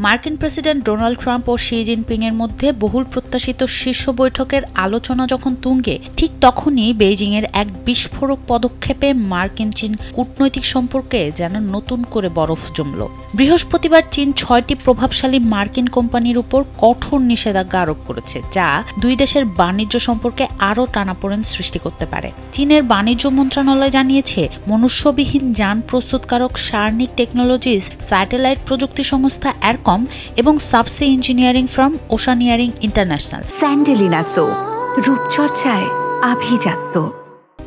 মার্কিন president Donald Trump ও Xi Jinping এর মধ্যে বহুল প্রত্যাশিত শীর্ষ বৈঠকের আলোচনা যখন তুঙ্গে, ঠিক তখনই বেইজিং এর এক বিস্ফোরক পদক্ষেপে মার্কিন চীন কূটনৈতিক সম্পর্কে যেন নতুন করে বরফ জমল। বৃহস্পতিবার চীন 6টি প্রভাবশালী মার্কিন কোম্পানির উপর কঠোর নিষেধাজ্ঞা আরোপ করেছে, যা দুই দেশের বাণিজ্য সম্পর্কে আরও টানাপোড়েন সৃষ্টি করতে পারে। চীনের বাণিজ্য মন্ত্রণালয় জানিয়েছে, মনুষ্যবিহীন যান প্রস্তুতকারক সার্নিক টেকনোলজিস, স্যাটেলাইট প্রযুক্তি সংস্থা এরকম এবং subsea engineering firm Oceaneering International স্যান্ডেলিনা সো রূপচর্চায় আভিজাত্য।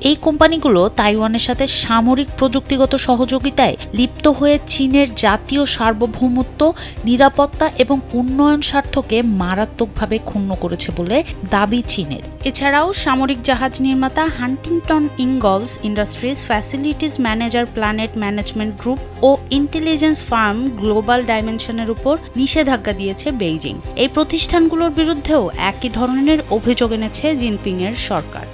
এই কোম্পানিগুলো তাইওয়ানের সাথে সামরিক প্রযুক্তিগত সহযোগিতায় লিপ্ত হয়ে চীনের জাতীয় সার্বভৌমত্ব, নিরাপত্তা এবং উন্নয়ন স্বার্থকে মারাত্মকভাবে ক্ষুণ্ণ করেছে বলে দাবি চীনের। এছাড়াও সামরিক জাহাজ নির্মাতা Huntington Ingalls Industries, facilities manager Planet Management Group ও ইন্টেলিজেন্স ফার্ম গ্লোবাল ডাইমেনশনের উপর নিষেধাজ্ঞা দিয়েছে বেইজিং। এই প্রতিষ্ঠানগুলোর বিরুদ্ধেও একই ধরনের অভিযোগ এনেছে জিনপিং এর সরকার।